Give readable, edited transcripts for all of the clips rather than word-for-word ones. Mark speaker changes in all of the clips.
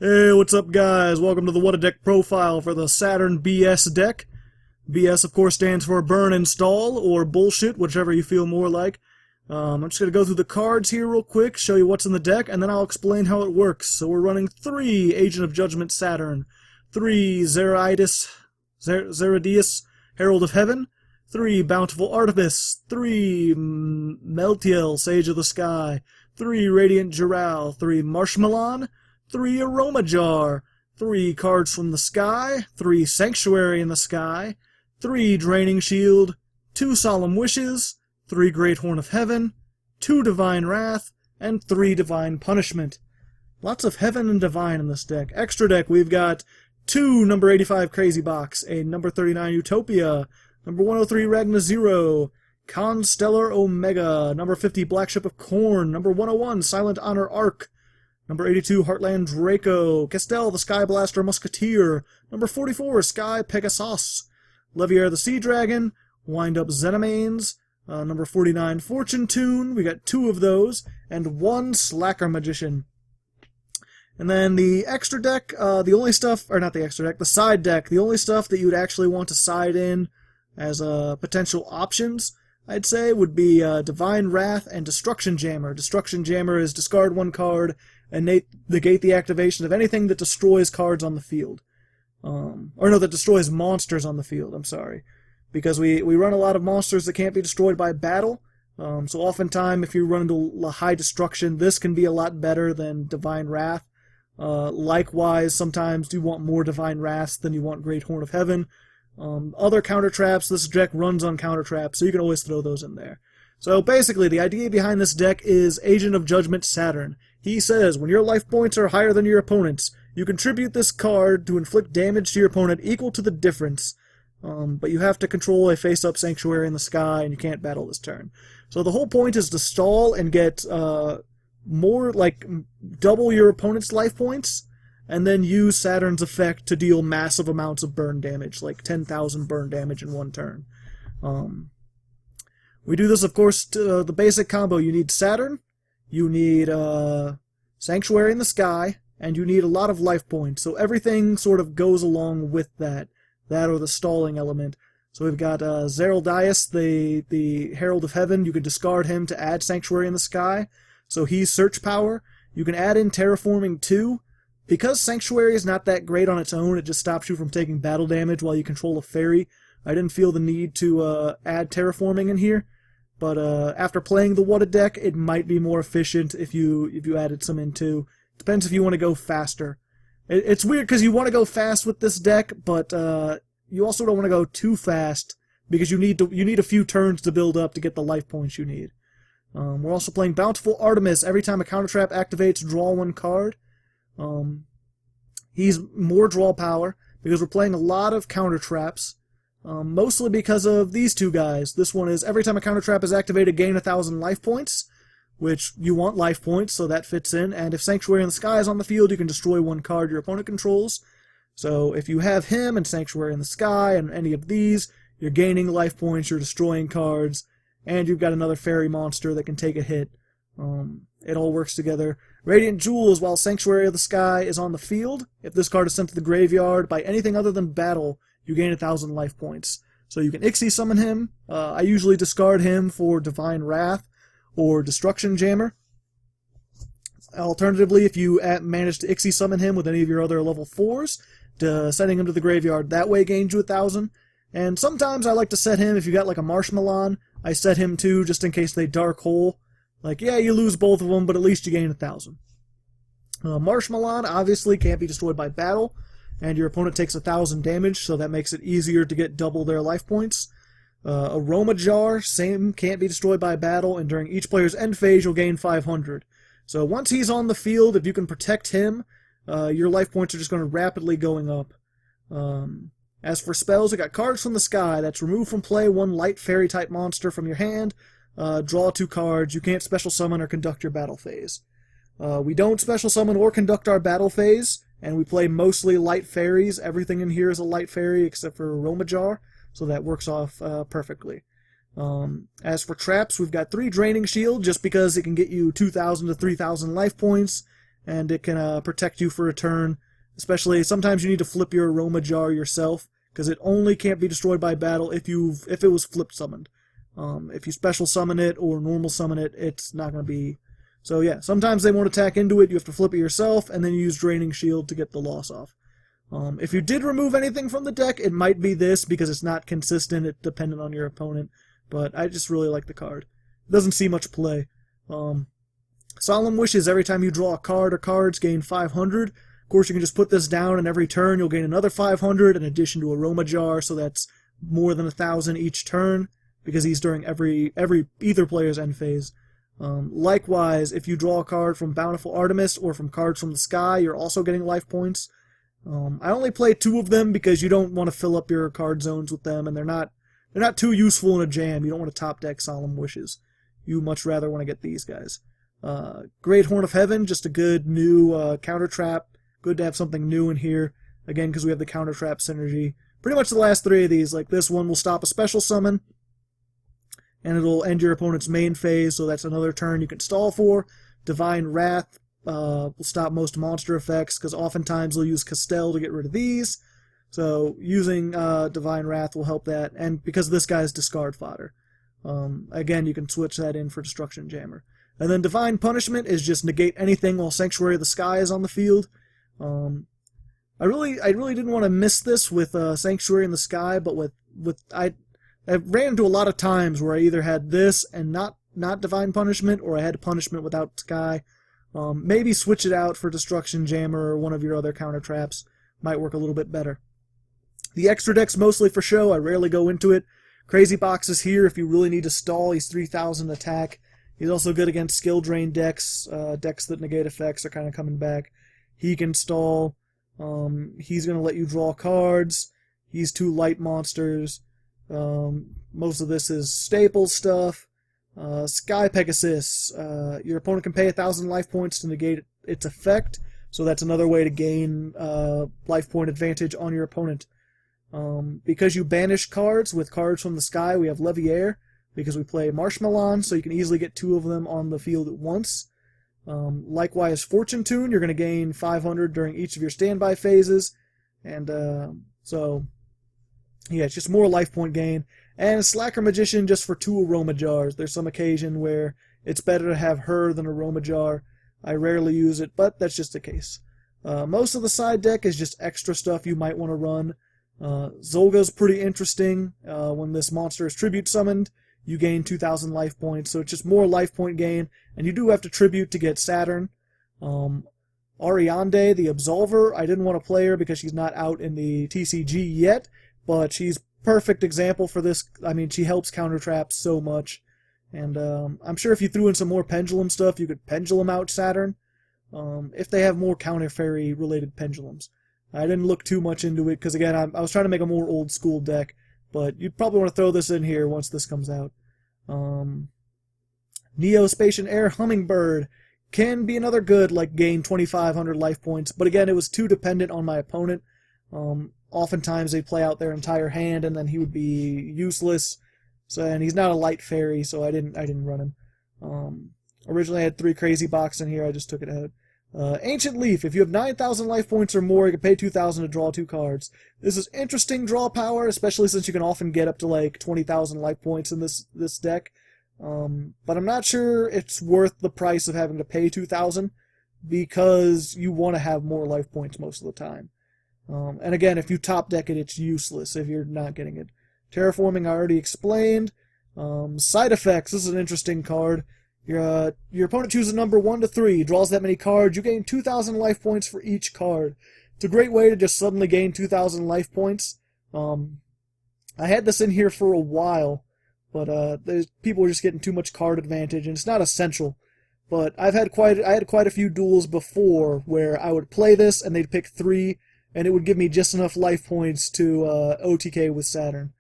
Speaker 1: Hey, what's up guys? Welcome to the What a Deck profile for the Saturn B.S deck. B.S. of course stands for Burn Stall, or Bullshit, whichever you feel more like. I'm just going to go through the cards here real quick, show you what's in the deck, and then I'll explain how it works. So we're running 3 Agent of Judgement Saturn, 3 Zeradius, Herald of Heaven, 3 Bountiful Artemis, 3 Meltiel, Sage of the Sky, 3 Radiant Jural, 3 Marshmalon, 3 Aroma Jar, 3 Cards from the Sky, 3 Sanctuary in the Sky, 3 Draining Shield, 2 Solemn Wishes, 3 Great Horn of Heaven, 2 Divine Wrath, and 3 Divine Punishment. Lots of Heaven and Divine in this deck. Extra deck, we've got 2 number 85 Crazy Box, a number 39 Utopia, number 103 Ragna Zero, Constellar Omega, number 50 Black Ship of Corn, number 101 Silent Honor Arc, number 82, Heartland Draco, Castel, the Sky Blaster Musketeer, number 44, Sky Pegasus, Levier the Sea Dragon, Wind Up Xenamanes, number 49, Fortune Tune, we got 2 of those, and 1 Slacker Magician. And then the extra deck, the only stuff, or not the extra deck, the side deck, the only stuff that you would actually want to side in as potential options, I'd say, would be Divine Wrath and Destruction Jammer. Destruction Jammer is discard 1 card and negate the activation of anything that destroys cards on the field. Or no, that destroys monsters on the field, I'm sorry. Because we run a lot of monsters that can't be destroyed by battle. So oftentimes, if you run into high destruction, this can be a lot better than Divine Wrath. Likewise, sometimes you want more Divine Wraths than you want Great Horn of Heaven. Other counter traps, this deck runs on counter traps, so you can always throw those in there. So basically, the idea behind this deck is Agent of Judgement Saturn. He says, when your life points are higher than your opponent's, you contribute this card to inflict damage to your opponent equal to the difference. But you have to control a face-up Sanctuary in the Sky, and you can't battle this turn. So the whole point is to stall and get more, like, double your opponent's life points, and then use Saturn's effect to deal massive amounts of burn damage, like 10,000 burn damage in one turn. We do this, of course, to the basic combo. You need Saturn, you need Sanctuary in the Sky, and you need a lot of life points. So everything sort of goes along with that or the stalling element. So we've got Zeradius, the Herald of Heaven. You can discard him to add Sanctuary in the Sky. So he's search power. You can add in Terraforming too. Because Sanctuary is not that great on its own, it just stops you from taking battle damage while you control a fairy. I didn't feel the need to add Terraforming in here. But after playing the What a Deck, it might be more efficient if you added some in too. Depends if you want to go faster. It's weird because you want to go fast with this deck, but you also don't want to go too fast because you need a few turns to build up to get the life points you need. We're also playing Bountiful Artemis. Every time a counter trap activates, draw 1 card. He's more draw power because we're playing a lot of counter traps. Mostly because of these 2 guys. This one is every time a counter trap is activated, gain 1,000 life points, which you want life points, so that fits in. And if Sanctuary in the Sky is on the field, you can destroy 1 card your opponent controls. So if you have him and Sanctuary in the Sky and any of these, you're gaining life points, you're destroying cards, and you've got another fairy monster that can take a hit. It all works together. Radiant Jewels, while Sanctuary of the Sky is on the field, if this card is sent to the graveyard by anything other than battle, you gain 1,000 life points. So you can Ixie summon him. I usually discard him for Divine Wrath or Destruction Jammer. Alternatively, if you manage to Ixie summon him with any of your other level 4s, sending him to the graveyard that way gains you 1,000. And sometimes I like to set him, if you got like a Marshmalon, I set him too, just in case they Dark Hole. Like, yeah, you lose both of them, but at least you gain 1,000. Marshmalon obviously can't be destroyed by battle, and your opponent takes 1,000 damage, so that makes it easier to get double their life points. Aroma Jar, same, can't be destroyed by battle, and during each player's end phase, you'll gain 500. So once he's on the field, if you can protect him, your life points are just going to rapidly going up. As for spells, we got Cards from the Sky. That's remove from play 1 light fairy type monster from your hand. Draw 2 cards. You can't special summon or conduct your battle phase. We don't special summon or conduct our battle phase, and we play mostly light fairies. Everything in here is a light fairy except for Aroma Jar, so that works off perfectly. As for traps, we've got 3 Draining Shield, just because it can get you 2,000 to 3,000 life points, and it can protect you for a turn. Especially, sometimes you need to flip your Aroma Jar yourself, because it only can't be destroyed by battle if it was flip summoned. If you special summon it or normal summon it, it's not going to be... So yeah, sometimes they won't attack into it, you have to flip it yourself, and then you use Draining Shield to get the loss off. If you did remove anything from the deck, it might be this, because it's not consistent, it's dependent on your opponent, but I just really like the card. It doesn't see much play. Solemn Wishes, every time you draw a card or cards, gain 500. Of course, you can just put this down, and every turn you'll gain another 500 in addition to Aroma Jar, so that's more than 1,000 each turn, because he's during either player's end phase. Likewise, if you draw a card from Bountiful Artemis or from Cards from the Sky, you're also getting life points. I only play 2 of them because you don't want to fill up your card zones with them, and they're not too useful in a jam. You don't want to top deck Solemn Wishes. You much rather want to get these guys. Great Horn of Heaven, just a good new counter trap. Good to have something new in here. Again, because we have the counter trap synergy. Pretty much the last 3 of these. Like this one will stop a special summon, and it'll end your opponent's main phase, so that's another turn you can stall for. Divine Wrath will stop most monster effects, because oftentimes they'll use Castell to get rid of these. So using Divine Wrath will help that, and because this guy's discard fodder. Again, you can switch that in for Destruction Jammer. And then Divine Punishment is just negate anything while Sanctuary of the Sky is on the field. I really didn't want to miss this with Sanctuary in the Sky, but I ran into a lot of times where I either had this and not Divine Punishment, or I had Punishment without Sky. Maybe switch it out for Destruction Jammer or one of your other counter traps. Might work a little bit better. The extra deck's mostly for show. I rarely go into it. Crazy Box is here if you really need to stall. He's 3,000 attack. He's also good against skill drain decks. Decks that negate effects are kind of coming back. He can stall. He's going to let you draw cards. He's 2 light monsters. Most of this is staple stuff. Sky Pegasus. Your opponent can pay 1,000 life points to negate its effect, so that's another way to gain life point advantage on your opponent. Because you banish cards with Cards from the Sky, we have Leviair, because we play Marshmallow, so you can easily get 2 of them on the field at once. Likewise, Fortune Tune, you're going to gain 500 during each of your standby phases, and so yeah, it's just more life point gain. And Slacker Magician just for 2 Aroma Jars. There's some occasion where it's better to have her than Aroma Jar. I rarely use it, but that's just the case. Most of the side deck is just extra stuff you might want to run. Zolga's pretty interesting. When this monster is tribute summoned, you gain 2,000 life points, so it's just more life point gain, and you do have to tribute to get Saturn. Ariande, the Absolver, I didn't want to play her because she's not out in the TCG yet, but she's perfect example for this. I mean, she helps counter traps so much, and I'm sure if you threw in some more Pendulum stuff, you could Pendulum out Saturn, if they have more counter fairy related Pendulums. I didn't look too much into it, because again, I was trying to make a more old school deck, but you'd probably want to throw this in here once this comes out. Neo-Spacian Air Hummingbird can be another good, like, gain 2,500 life points, but again, it was too dependent on my opponent. Oftentimes they play out their entire hand, and then he would be useless. So, and he's not a light fairy, so I didn't run him. Originally I had 3 Crazy Box in here, I just took it out. Ancient Leaf, if you have 9,000 life points or more, you can pay 2,000 to draw 2 cards. This is interesting draw power, especially since you can often get up to like 20,000 life points in this deck. But I'm not sure it's worth the price of having to pay 2,000, because you want to have more life points most of the time. And again, if you top deck it, it's useless if you're not getting it. Terraforming I already explained. Side effects, this is an interesting card. Your opponent chooses a number 1 to 3, draws that many cards, you gain 2,000 life points for each card. It's a great way to just suddenly gain 2,000 life points. I had this in here for a while, but people were just getting too much card advantage, and it's not essential. But I had quite a few duels before where I would play this and they'd pick 3, and it would give me just enough life points to OTK with Saturn.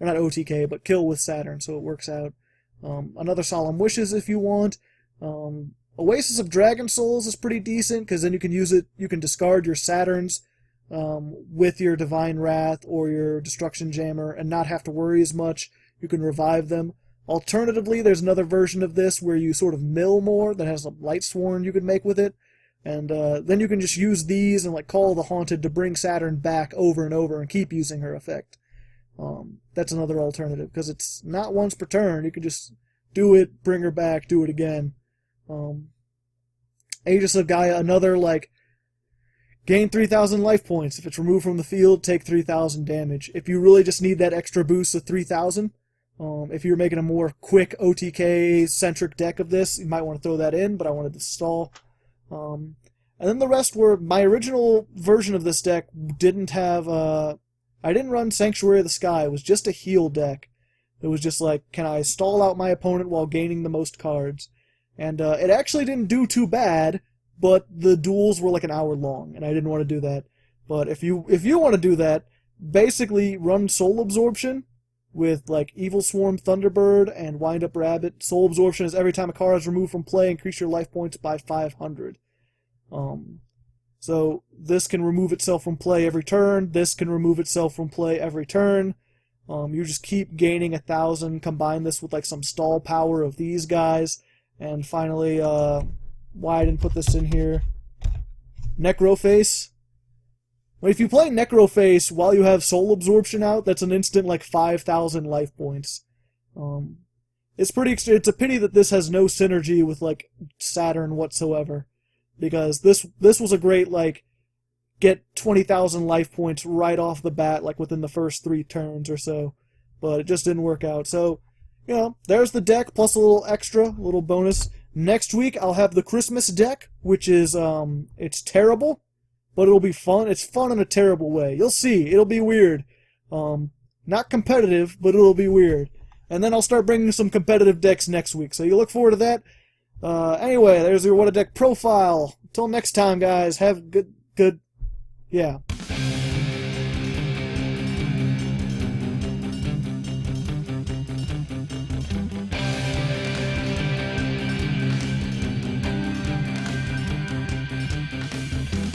Speaker 1: Or not OTK, but kill with Saturn, so it works out. Another Solemn Wishes if you want. Oasis of Dragon Souls is pretty decent, because then you can use it, you can discard your Saturns with your Divine Wrath or your Destruction Jammer and not have to worry as much. You can revive them. Alternatively, there's another version of this where you sort of mill more that has a Light Sworn you could make with it. And then you can just use these and like call the Haunted to bring Saturn back over and over and keep using her effect. That's another alternative, because it's not once per turn. You can just do it, bring her back, do it again. Aegis of Gaia, another like gain 3,000 life points. If it's removed from the field, take 3,000 damage. If you really just need that extra boost of 3,000, if you're making a more quick OTK-centric deck of this, you might want to throw that in, but I wanted to stall. And then the rest were, my original version of this deck didn't have, I didn't run Sanctuary of the Sky. It was just a heal deck. It was just like, can I stall out my opponent while gaining the most cards? And it actually didn't do too bad, but the duels were like an hour long, and I didn't want to do that. But if you want to do that, basically run Soul Absorption with like Evil Swarm, Thunderbird, and Wind Up Rabbit. Soul Absorption is every time a card is removed from play, increase your life points by 500. So this can remove itself from play every turn. This can remove itself from play every turn. You just keep gaining 1,000. Combine this with like some stall power of these guys. And finally, why I didn't put this in here, Necroface. Well, if you play Necroface while you have Soul Absorption out, that's an instant like 5,000 life points. It's a pity that this has no synergy with like Saturn whatsoever, because this was a great like get 20,000 life points right off the bat, like within the first 3 turns or so, but it just didn't work out. So, you know, there's the deck plus a little extra, a little bonus. Next week I'll have the Christmas deck, which is it's terrible, but it'll be fun. It's fun in a terrible way. You'll see. It'll be weird. Not competitive, but it'll be weird. And then I'll start bringing some competitive decks next week, so you look forward to that. Anyway, there's your What a Deck profile. Till next time, guys. Have good, yeah.